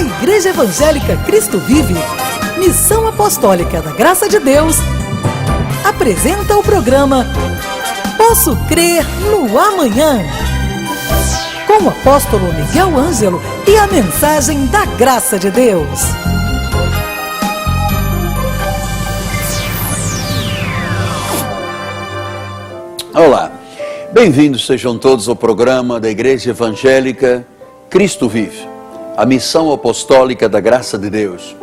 A Igreja Evangélica Cristo Vive, Missão Apostólica da Graça de Deus, apresenta o programa Posso Crer no Amanhã, com o apóstolo Miguel Ângelo e a mensagem da Graça de Deus. Olá, bem-vindos sejam todos ao programa da Igreja Evangélica Cristo Vive, a Missão Apostólica da Graça de Deus.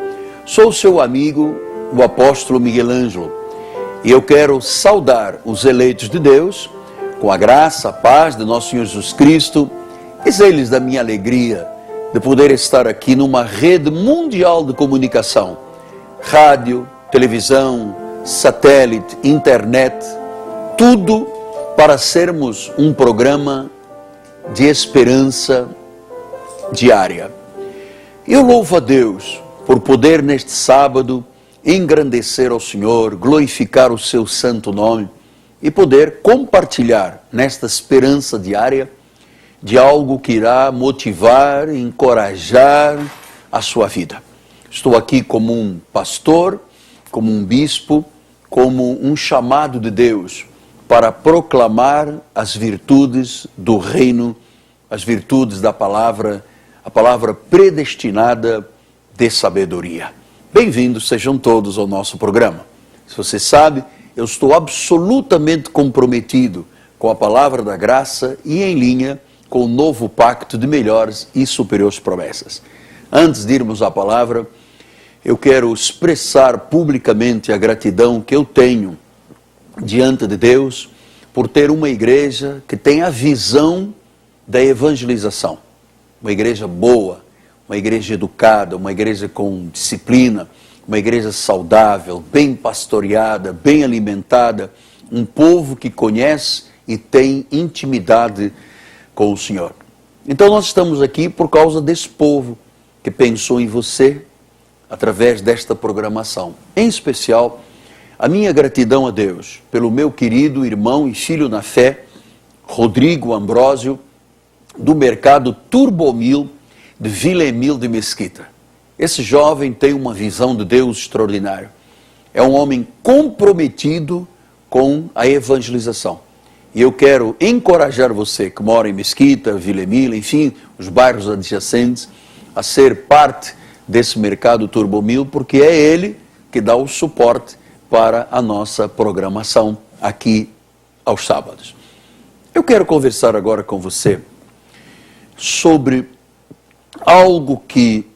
Sou seu amigo, o apóstolo Miguel Ângelo, e eu quero saudar os eleitos de Deus com a graça, a paz de nosso Senhor Jesus Cristo, dizer-lhes da minha alegria de poder estar aqui numa rede mundial de comunicação, rádio, televisão, satélite, internet, tudo para sermos um programa de esperança diária. Eu louvo a Deus por poder neste sábado engrandecer ao Senhor, glorificar o seu santo nome e poder compartilhar nesta esperança diária de algo que irá motivar, encorajar a sua vida. Estou aqui como um pastor, como um bispo, como um chamado de Deus para proclamar as virtudes do reino, as virtudes da palavra, a palavra predestinada de sabedoria. Bem-vindos sejam todos ao nosso programa. Se você sabe, eu estou absolutamente comprometido com a palavra da graça e em linha com o novo pacto de melhores e superiores promessas. Antes de irmos à palavra, eu quero expressar publicamente a gratidão que eu tenho diante de Deus por ter uma igreja que tem a visão da evangelização. Uma igreja boa, uma igreja educada, uma igreja com disciplina, uma igreja saudável, bem pastoreada, bem alimentada, um povo que conhece e tem intimidade com o Senhor. Então nós estamos aqui por causa desse povo que pensou em você através desta programação. Em especial, a minha gratidão a Deus pelo meu querido irmão e filho na fé, Rodrigo Ambrósio, do mercado Turbomil de Vila Emil de Mesquita. Esse jovem tem uma visão de Deus extraordinária. É um homem comprometido com a evangelização. E eu quero encorajar você que mora em Mesquita, Vila Emil, enfim, os bairros adjacentes, a ser parte desse mercado Turbomil, porque é ele que dá o suporte para a nossa programação aqui aos sábados. Eu quero conversar agora com você sobre algo que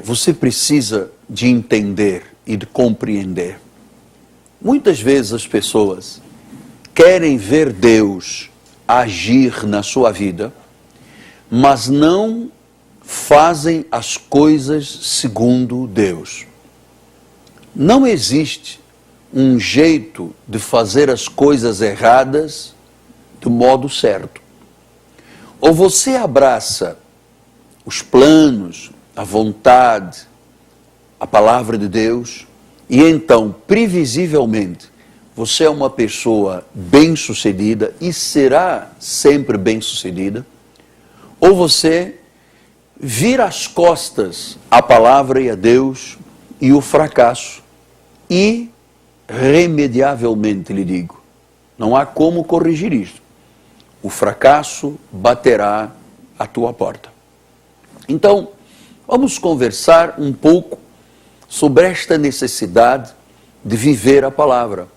você precisa de entender e de compreender. Muitas vezes as pessoas querem ver Deus agir na sua vida, mas não fazem as coisas segundo Deus. Não existe um jeito de fazer as coisas erradas do modo certo. Ou você abraça os planos, a vontade, a palavra de Deus, e então, previsivelmente, você é uma pessoa bem-sucedida e será sempre bem-sucedida, ou você vira as costas à palavra e a Deus e o fracasso, e irremediavelmente lhe digo, não há como corrigir isto. O fracasso baterá à tua porta. Então, vamos conversar um pouco sobre esta necessidade de viver a palavra.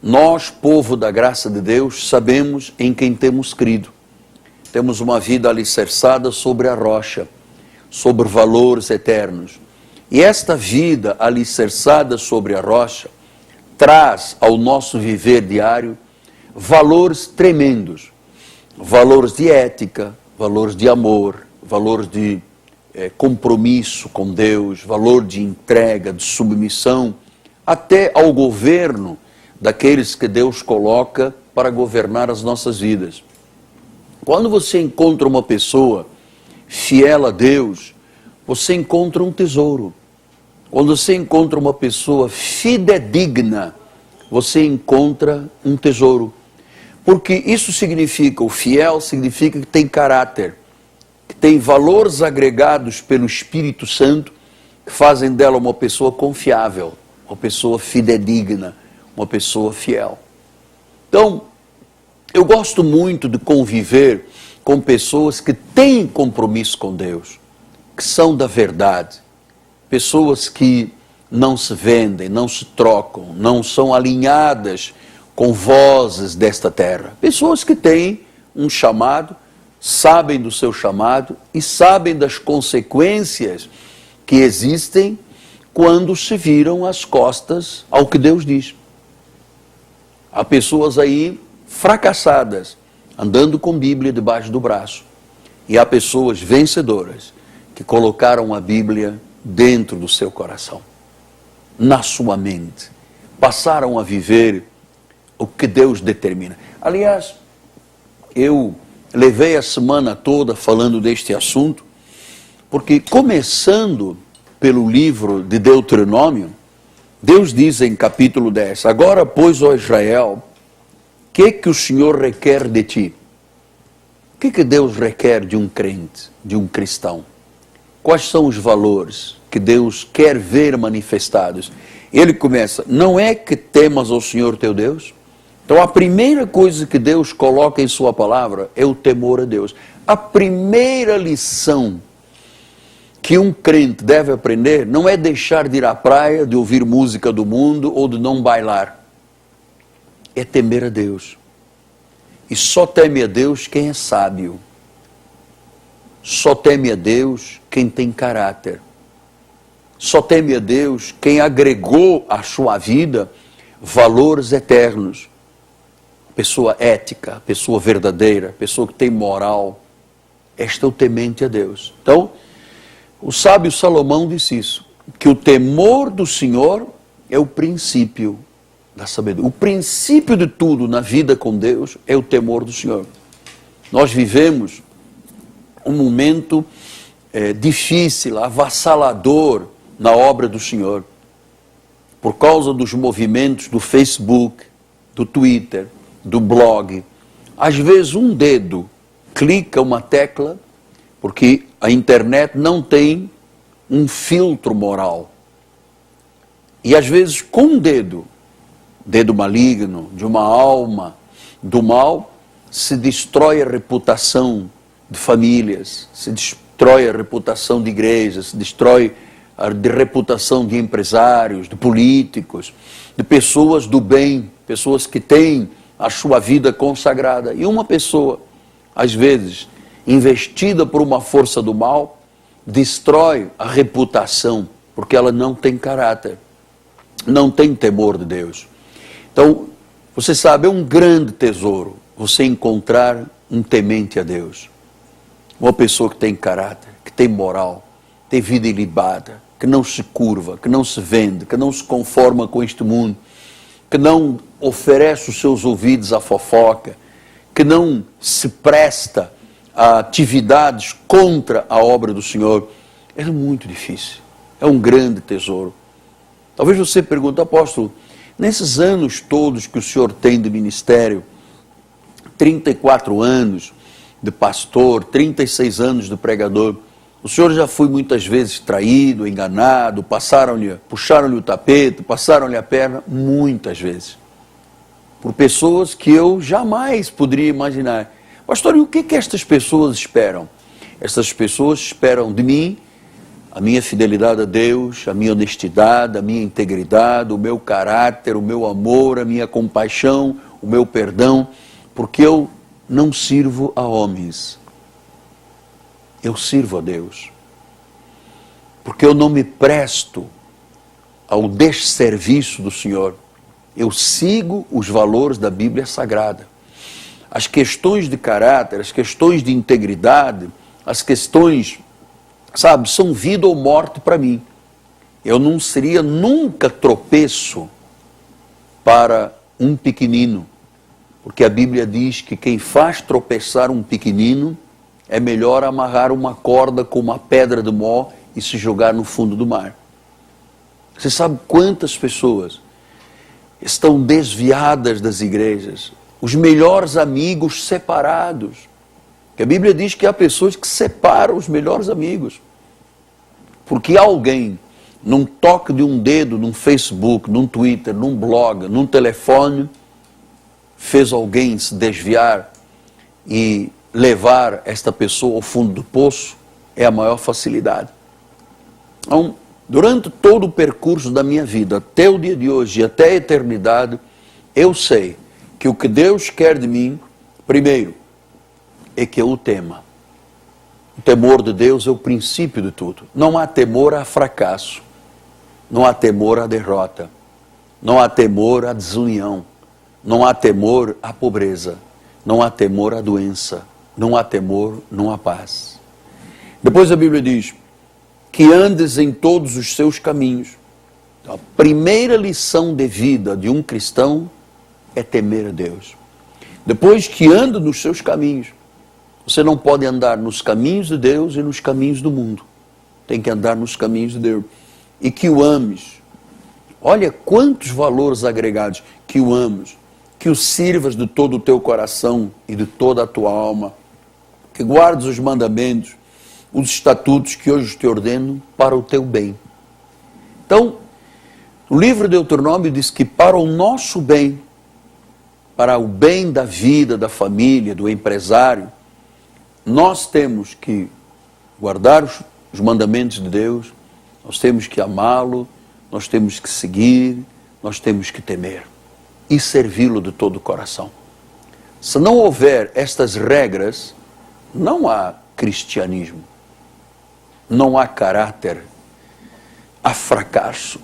Nós, povo da graça de Deus, sabemos em quem temos crido. Temos uma vida alicerçada sobre a rocha, sobre valores eternos. E esta vida alicerçada sobre a rocha traz ao nosso viver diário valores tremendos, valores de ética, valores de amor, valores de compromisso com Deus, valor de entrega, de submissão, até ao governo daqueles que Deus coloca para governar as nossas vidas. Quando você encontra uma pessoa fiel a Deus, você encontra um tesouro. Quando você encontra uma pessoa fidedigna, você encontra um tesouro. Porque isso significa, o fiel significa que tem caráter. que tem valores agregados pelo Espírito Santo, que fazem dela uma pessoa confiável, uma pessoa fidedigna, uma pessoa fiel. Então, eu gosto muito de conviver com pessoas que têm compromisso com Deus, que são da verdade, pessoas que não se vendem, não se trocam, não são alinhadas com vozes desta terra. Pessoas que têm um chamado, sabem do seu chamado e sabem das consequências que existem quando se viram as costas ao que Deus diz. Há pessoas aí fracassadas, andando com Bíblia debaixo do braço. E há pessoas vencedoras que colocaram a Bíblia dentro do seu coração, na sua mente. Passaram a viver o que Deus determina. Aliás, eu levei a semana toda falando deste assunto, porque começando pelo livro de Deuteronômio, Deus diz em capítulo 10, agora, pois, ó Israel, o que o Senhor requer de ti? O que Deus requer de um crente, de um cristão? Quais são os valores que Deus quer ver manifestados? Ele começa, não é que temas ao Senhor teu Deus? Então a primeira coisa que Deus coloca em sua palavra é o temor a Deus. A primeira lição que um crente deve aprender não é deixar de ir à praia, de ouvir música do mundo ou de não bailar. É temer a Deus. E só teme a Deus quem é sábio. Só teme a Deus quem tem caráter. Só teme a Deus quem agregou à sua vida valores eternos. Pessoa ética, pessoa verdadeira, pessoa que tem moral. Este é o temente a Deus. Então, o sábio Salomão disse isso, que o temor do Senhor é o princípio da sabedoria. O princípio de tudo na vida com Deus é o temor do Senhor. Nós vivemos um momento difícil, avassalador na obra do Senhor, por causa dos movimentos do Facebook, do Twitter, do blog. Às vezes um dedo clica uma tecla, porque a internet não tem um filtro moral. E às vezes com um dedo maligno, de uma alma do mal, se destrói a reputação de famílias, se destrói a reputação de igrejas, se destrói a reputação de empresários, de políticos, de pessoas do bem, pessoas que têm a sua vida consagrada. E uma pessoa, às vezes, investida por uma força do mal, destrói a reputação, porque ela não tem caráter, não tem temor de Deus. Então, você sabe, é um grande tesouro você encontrar um temente a Deus. Uma pessoa que tem caráter, que tem moral, tem vida ilibada, que não se curva, que não se vende, que não se conforma com este mundo, que não oferece os seus ouvidos à fofoca, que não se presta a atividades contra a obra do Senhor. É muito difícil, é um grande tesouro. Talvez você pergunte, apóstolo, nesses anos todos que o senhor tem de ministério, 34 anos de pastor, 36 anos de pregador, o senhor já foi muitas vezes traído, enganado, puxaram-lhe o tapete, passaram-lhe a perna, muitas vezes. Por pessoas que eu jamais poderia imaginar. Pastor, e o que estas pessoas esperam? Estas pessoas esperam de mim a minha fidelidade a Deus, a minha honestidade, a minha integridade, o meu caráter, o meu amor, a minha compaixão, o meu perdão, porque eu não sirvo a homens. Eu sirvo a Deus. Porque eu não me presto ao desserviço do Senhor. Eu sigo os valores da Bíblia Sagrada. As questões de caráter, as questões de integridade, as questões, sabe, são vida ou morte para mim. Eu não seria nunca tropeço para um pequenino, porque a Bíblia diz que quem faz tropeçar um pequenino é melhor amarrar uma corda com uma pedra de mó e se jogar no fundo do mar. Você sabe quantas pessoas estão desviadas das igrejas, os melhores amigos separados, Que a Bíblia diz que há pessoas que separam os melhores amigos. Porque alguém, num toque de um dedo, num Facebook, num Twitter, num blog, num telefone, fez alguém se desviar e levar esta pessoa ao fundo do poço, é a maior facilidade. Então, durante todo o percurso da minha vida, até o dia de hoje e até a eternidade, eu sei que o que Deus quer de mim, primeiro, é que eu o tema. O temor de Deus é o princípio de tudo. Não há temor a fracasso, não há temor à derrota, não há temor à desunião, não há temor à pobreza, não há temor à doença, não há temor, não há paz. Depois a Bíblia diz que andes em todos os seus caminhos. Então, a primeira lição de vida de um cristão é temer a Deus. Depois que anda nos seus caminhos, você não pode andar nos caminhos de Deus e nos caminhos do mundo. Tem que andar nos caminhos de Deus. E que o ames. Olha quantos valores agregados. Que o ames. Que o sirvas de todo o teu coração e de toda a tua alma. Que guardes os mandamentos, os estatutos que hoje te ordeno para o teu bem. Então, o livro de Deuteronômio diz que para o nosso bem, para o bem da vida, da família, do empresário, nós temos que guardar os mandamentos de Deus, nós temos que amá-lo, nós temos que seguir, nós temos que temer e servi-lo de todo o coração. Se não houver estas regras, não há cristianismo, não há caráter, há fracasso.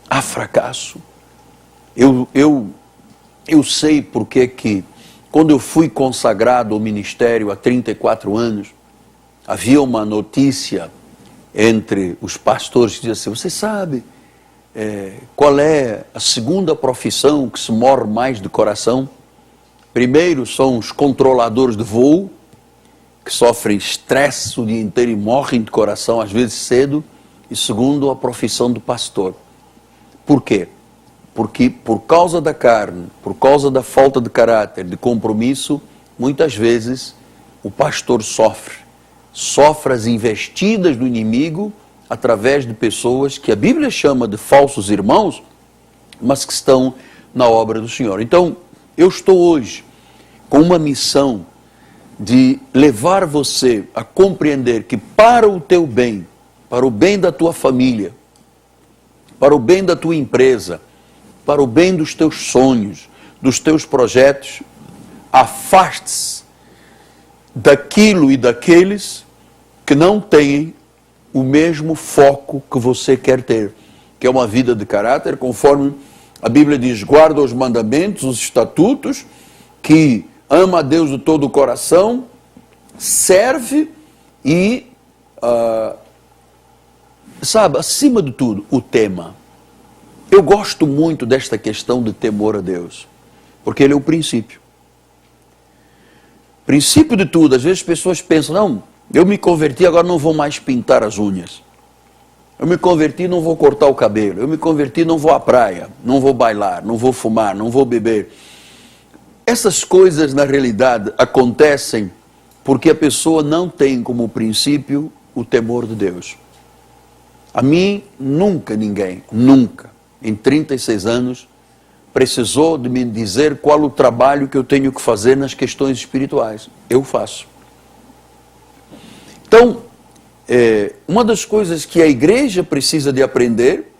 Há fracasso. Eu sei porque que quando eu fui consagrado ao ministério há 34 anos, havia uma notícia entre os pastores que dizia assim, você sabe qual é a segunda profissão que se morre mais de coração? Primeiro são os controladores de voo, que sofrem estresse o dia inteiro e morrem de coração, às vezes cedo. E segundo, a profissão do pastor. Por quê? Porque por causa da carne, por causa da falta de caráter, de compromisso, muitas vezes o pastor sofre as investidas do inimigo através de pessoas que a Bíblia chama de falsos irmãos, mas que estão na obra do Senhor. Então, eu estou hoje com uma missão de levar você a compreender que para o teu bem, para o bem da tua família, para o bem da tua empresa, para o bem dos teus sonhos, dos teus projetos, afaste-se daquilo e daqueles que não têm o mesmo foco que você quer ter, que é uma vida de caráter, conforme a Bíblia diz, guarda os mandamentos, os estatutos, que ama a Deus de todo o coração, serve e, acima de tudo, o tema. Eu gosto muito desta questão de temor a Deus, porque ele é o princípio. Princípio de tudo. Às vezes as pessoas pensam, não, eu me converti, agora não vou mais pintar as unhas. Eu me converti, não vou cortar o cabelo. Eu me converti, não vou à praia, não vou bailar, não vou fumar, não vou beber. Essas coisas, na realidade, acontecem porque a pessoa não tem como princípio o temor de Deus. A mim, nunca ninguém, nunca, em 36 anos, precisou de me dizer qual o trabalho que eu tenho que fazer nas questões espirituais. Eu faço. Então, uma das coisas que a igreja precisa de aprender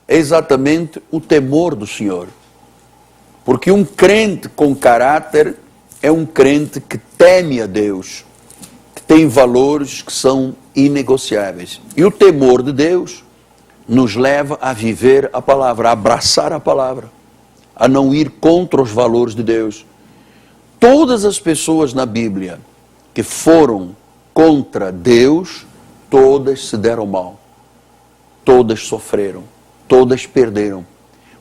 é exatamente o temor do Senhor. Porque um crente com caráter é um crente que teme a Deus, que tem valores que são inegociáveis. E o temor de Deus nos leva a viver a palavra, a abraçar a palavra, a não ir contra os valores de Deus. Todas as pessoas na Bíblia que foram contra Deus, todas se deram mal, todas sofreram, todas perderam.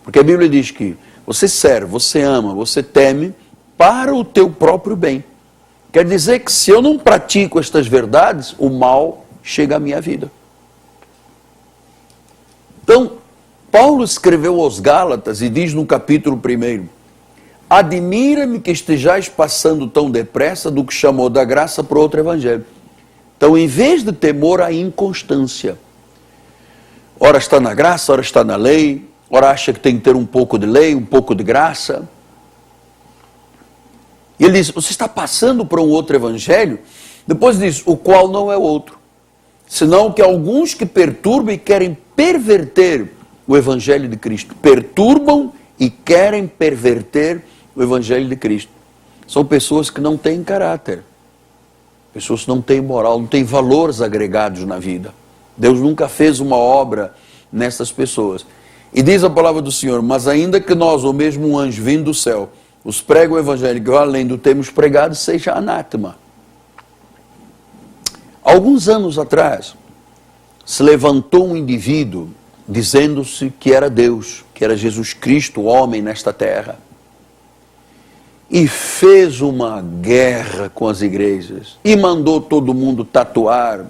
Porque a Bíblia diz que você serve, você ama, você teme para o teu próprio bem. Quer dizer que se eu não pratico estas verdades, o mal chega à minha vida. Então, Paulo escreveu aos Gálatas e diz no capítulo 1, admira-me que estejais passando tão depressa do que chamou da graça para outro evangelho. Então, em vez de temor, há inconstância. Ora está na graça, ora está na lei, ora acha que tem que ter um pouco de lei, um pouco de graça. E ele diz, você está passando para um outro evangelho? Depois diz, o qual não é outro. Senão que alguns que perturbam e querem perverter o evangelho de Cristo. Perturbam e querem perverter o evangelho de Cristo. São pessoas que não têm caráter. Pessoas que não têm moral, não têm valores agregados na vida. Deus nunca fez uma obra nessas pessoas. E diz a palavra do Senhor, mas ainda que nós, ou mesmo um anjo vindo do céu, os prega o evangelho que além do termos pregado, seja anátema. Alguns anos atrás, se levantou um indivíduo dizendo-se que era Deus, que era Jesus Cristo, o homem nesta terra. E fez uma guerra com as igrejas. E mandou todo mundo tatuar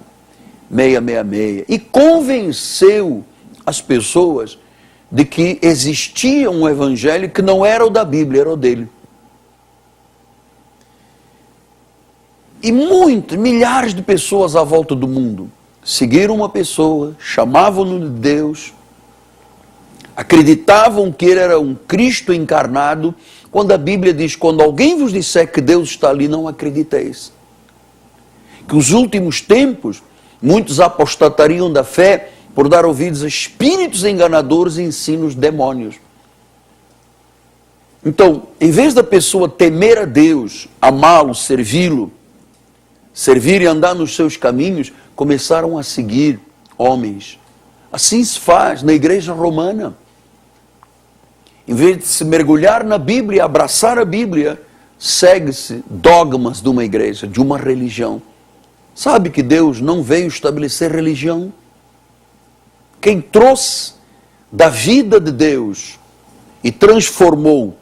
666. E convenceu as pessoas de que existia um evangelho que não era o da Bíblia, era o dele. E milhares de pessoas à volta do mundo seguiram uma pessoa, chamavam-no de Deus, acreditavam que ele era um Cristo encarnado, quando a Bíblia diz, quando alguém vos disser que Deus está ali, não acrediteis. Que os últimos tempos, muitos apostatariam da fé por dar ouvidos a espíritos enganadores e ensinos demônios. Então, em vez da pessoa temer a Deus, amá-lo, servi-lo, servir e andar nos seus caminhos, começaram a seguir homens. Assim se faz na igreja romana. Em vez de se mergulhar na Bíblia, abraçar a Bíblia, segue-se dogmas de uma igreja, de uma religião. Sabe que Deus não veio estabelecer religião? Quem trouxe da vida de Deus e transformou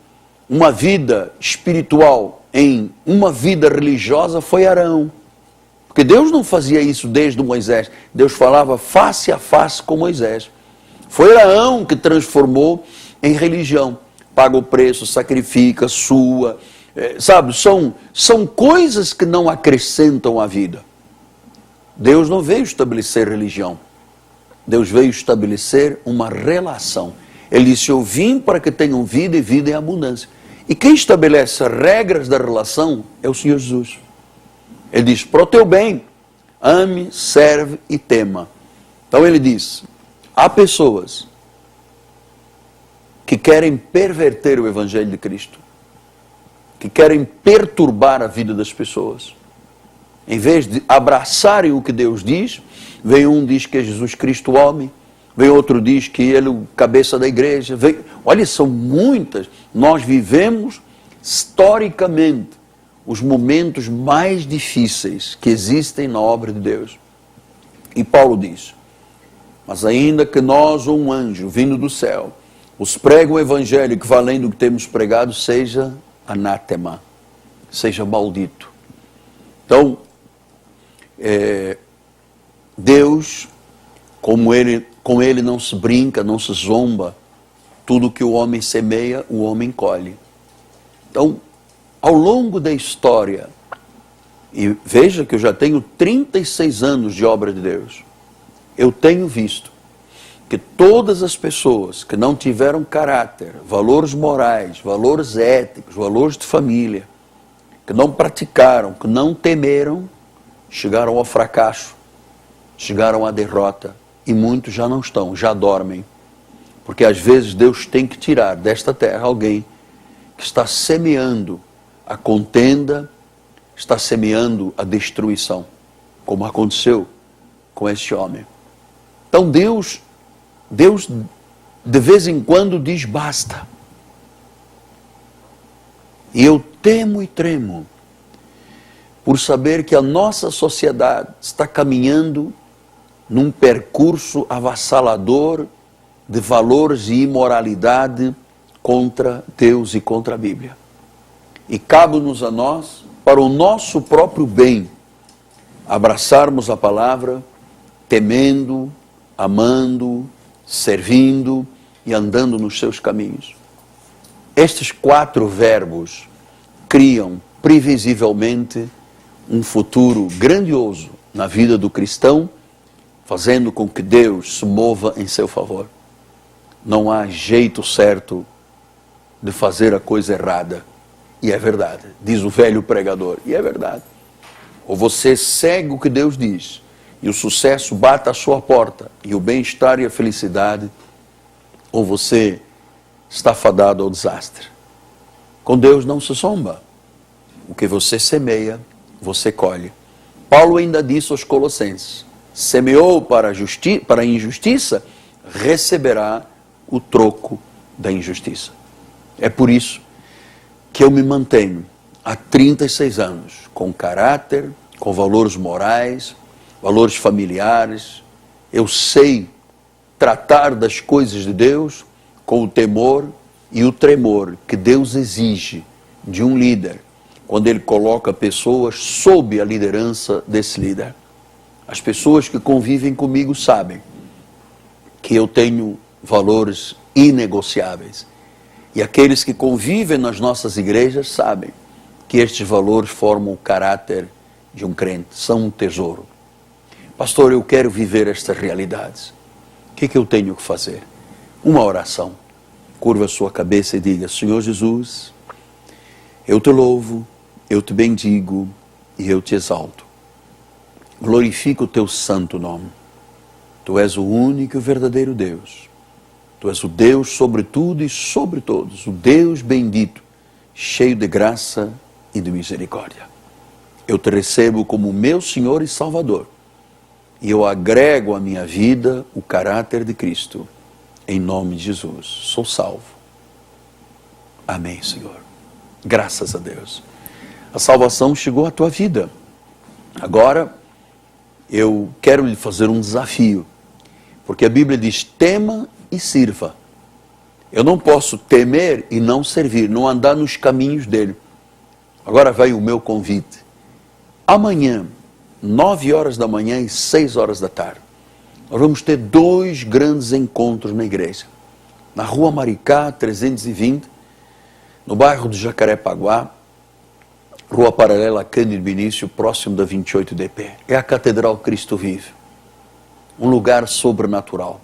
uma vida espiritual em uma vida religiosa foi Arão. Porque Deus não fazia isso desde Moisés. Deus falava face a face com Moisés. Foi Arão que transformou em religião. Paga o preço, sacrifica, sua. Sabe, são coisas que não acrescentam à vida. Deus não veio estabelecer religião. Deus veio estabelecer uma relação. Ele disse, eu vim para que tenham vida e vida em abundância. E quem estabelece as regras da relação é o Senhor Jesus. Ele diz, para o teu bem, ame, serve e tema. Então ele diz, há pessoas que querem perverter o Evangelho de Cristo, que querem perturbar a vida das pessoas. Em vez de abraçarem o que Deus diz, vem um diz que é Jesus Cristo homem, vem outro diz que ele é o cabeça da igreja. Olha, são muitas. Nós vivemos historicamente os momentos mais difíceis que existem na obra de Deus. E Paulo diz, mas ainda que nós ou um anjo vindo do céu os prega o evangelho que valendo o que temos pregado, seja anátema, seja maldito. Então, Deus, com ele não se brinca, não se zomba. Tudo que o homem semeia, o homem colhe. Então, ao longo da história, e veja que eu já tenho 36 anos de obra de Deus, eu tenho visto que todas as pessoas que não tiveram caráter, valores morais, valores éticos, valores de família, que não praticaram, que não temeram, chegaram ao fracasso, chegaram à derrota, e muitos já não estão, já dormem. Porque às vezes Deus tem que tirar desta terra alguém que está semeando a contenda, está semeando a destruição, como aconteceu com este homem. Então Deus de vez em quando diz basta. E eu temo e tremo por saber que a nossa sociedade está caminhando num percurso avassalador de valores e imoralidade contra Deus e contra a Bíblia. E cabe-nos a nós, para o nosso próprio bem, abraçarmos a palavra, temendo, amando, servindo e andando nos seus caminhos. Estes 4 verbos criam previsivelmente um futuro grandioso na vida do cristão, fazendo com que Deus se mova em seu favor. Não há jeito certo de fazer a coisa errada. E é verdade, diz o velho pregador, e é verdade. Ou você segue o que Deus diz, e o sucesso bate à sua porta, e o bem-estar e a felicidade, ou você está fadado ao desastre. Com Deus não se zomba. O que você semeia, você colhe. Paulo ainda disse aos Colossenses: semeou para a injustiça, receberá o troco da injustiça. É por isso que eu me mantenho há 36 anos com caráter, com valores morais, valores familiares. Eu sei tratar das coisas de Deus com o temor e o tremor que Deus exige de um líder, quando Ele coloca pessoas sob a liderança desse líder. As pessoas que convivem comigo sabem que eu tenho valores inegociáveis. E aqueles que convivem nas nossas igrejas sabem que estes valores formam o caráter de um crente, são um tesouro. Pastor, eu quero viver estas realidades. O que eu tenho que fazer? Uma oração. Curva a sua cabeça e diga: Senhor Jesus, eu te louvo, eu te bendigo e eu te exalto. Glorifico o teu santo nome. Tu és o único e verdadeiro Deus. Tu és o Deus sobre tudo e sobre todos, o Deus bendito, cheio de graça e de misericórdia. Eu te recebo como meu Senhor e Salvador, e eu agrego à minha vida o caráter de Cristo, em nome de Jesus. Sou salvo. Amém, Senhor. Graças a Deus. A salvação chegou à tua vida. Agora, eu quero lhe fazer um desafio, porque a Bíblia diz: tema e sirva. Eu não posso temer e não servir, não andar nos caminhos dele. Agora vai o meu convite. Amanhã, 9 horas da manhã e 6 horas da tarde, nós vamos ter 2 grandes encontros na igreja. Na Rua Maricá, 320, no bairro do Jacarepaguá, Rua paralela a Cândido Benício, próximo da 28DP. É a Catedral Cristo Vive. Um lugar sobrenatural.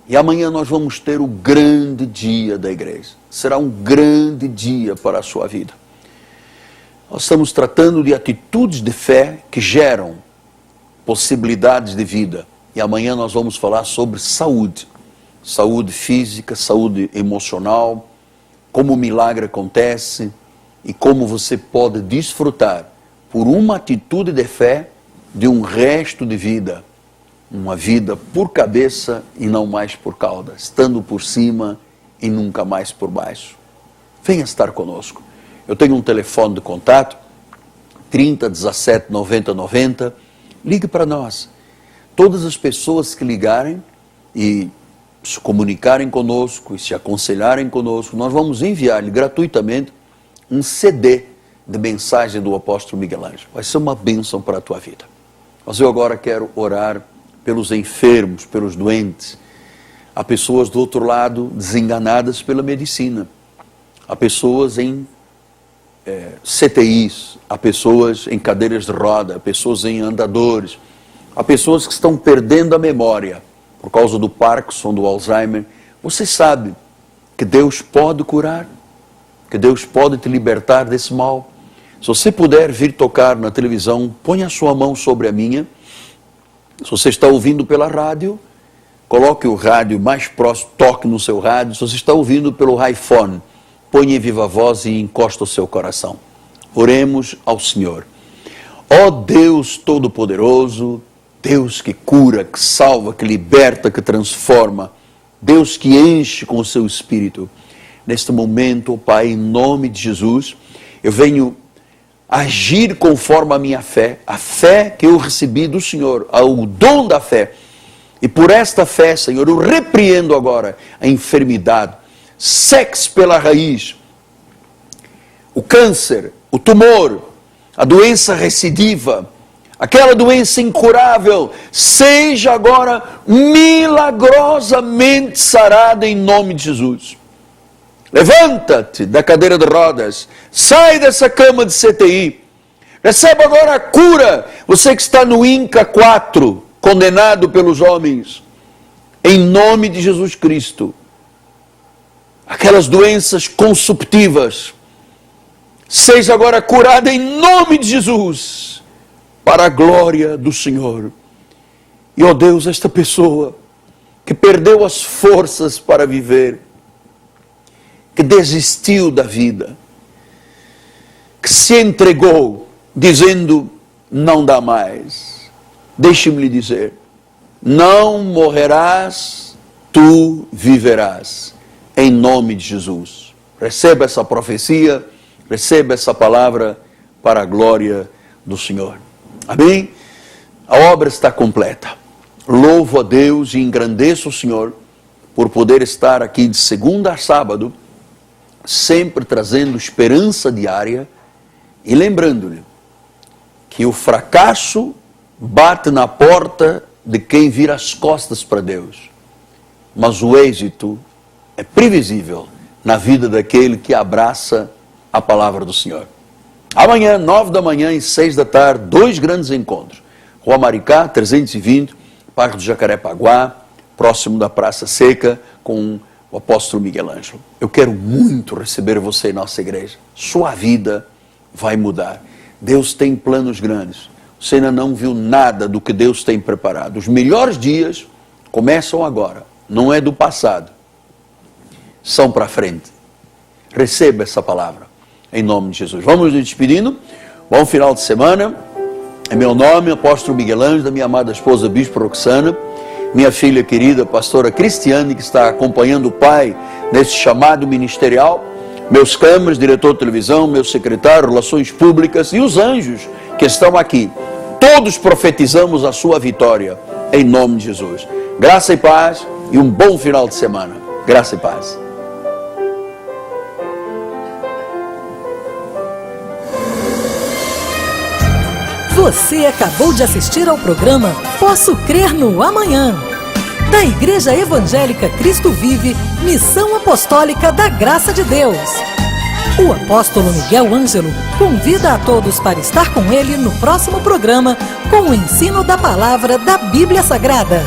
E amanhã nós vamos ter o grande dia da igreja. Será um grande dia para a sua vida. Nós estamos tratando de atitudes de fé que geram possibilidades de vida. E amanhã nós vamos falar sobre saúde. Saúde física, saúde emocional, como o milagre acontece e como você pode desfrutar, por uma atitude de fé, de um resto de vida. Uma vida por cabeça e não mais por cauda, estando por cima e nunca mais por baixo. Venha estar conosco. Eu tenho um telefone de contato, 30 17 90 90. Ligue para nós. Todas as pessoas que ligarem e se comunicarem conosco e se aconselharem conosco, nós vamos enviar-lhe gratuitamente um CD de mensagem do apóstolo Miguel Ângelo. Vai ser uma bênção para a tua vida. Mas eu agora quero orar pelos enfermos, pelos doentes. Há pessoas do outro lado desenganadas pela medicina. Há pessoas em CTIs, há pessoas em cadeiras de roda, há pessoas em andadores. Há pessoas que estão perdendo a memória por causa do Parkinson, do Alzheimer. Você sabe que Deus pode curar, que Deus pode te libertar desse mal. Se você puder vir tocar na televisão, ponha a sua mão sobre a minha. Se você está ouvindo pela rádio, coloque o rádio mais próximo, toque no seu rádio. Se você está ouvindo pelo iPhone, ponha em viva voz e encosta o seu coração. Oremos ao Senhor. Ó Deus Todo-Poderoso, Deus que cura, que salva, que liberta, que transforma, Deus que enche com o seu Espírito. Neste momento, Pai, em nome de Jesus, eu venho agir conforme a minha fé, a fé que eu recebi do Senhor, o dom da fé. E por esta fé, Senhor, eu repreendo agora a enfermidade, seque pela raiz, o câncer, o tumor, a doença recidiva, aquela doença incurável, seja agora milagrosamente sarada em nome de Jesus. Levanta-te da cadeira de rodas, sai dessa cama de CTI, receba agora a cura. Você que está no INCA 4, condenado pelos homens, em nome de Jesus Cristo. Aquelas doenças consumptivas, seja agora curada em nome de Jesus, para a glória do Senhor. E, ó Deus, esta pessoa que perdeu as forças para viver, que desistiu da vida, que se entregou, dizendo, não dá mais. Deixe-me lhe dizer, não morrerás, tu viverás, em nome de Jesus. Receba essa profecia, receba essa palavra para a glória do Senhor. Amém? A obra está completa. Louvo a Deus e engrandeço o Senhor por poder estar aqui de segunda a sábado, sempre trazendo esperança diária e lembrando-lhe que o fracasso bate na porta de quem vira as costas para Deus, mas o êxito é previsível na vida daquele que abraça a palavra do Senhor. Amanhã, 9 da manhã e 6 da tarde, 2 grandes encontros. Rua Maricá, 320, Parque do Jacarepaguá, próximo da Praça Seca, com o apóstolo Miguel Ângelo. Eu quero muito receber você em nossa igreja. Sua vida vai mudar. Deus tem planos grandes. Você ainda não viu nada do que Deus tem preparado. Os melhores dias começam agora. Não é do passado. São para frente. Receba essa palavra. Em nome de Jesus. Vamos nos despedindo. Bom final de semana. Em meu nome, apóstolo Miguel Ângelo, da minha amada esposa Bispo Roxana, minha filha querida, pastora Cristiane, que está acompanhando o pai nesse chamado ministerial, meus câmeras, diretor de televisão, meu secretário, relações públicas e os anjos que estão aqui. Todos profetizamos a sua vitória, em nome de Jesus. Graça e paz e um bom final de semana. Graça e paz. Você acabou de assistir ao programa Posso Crer no Amanhã, da Igreja Evangélica Cristo Vive, Missão Apostólica da Graça de Deus. O apóstolo Miguel Ângelo convida a todos para estar com ele no próximo programa com o ensino da palavra da Bíblia Sagrada.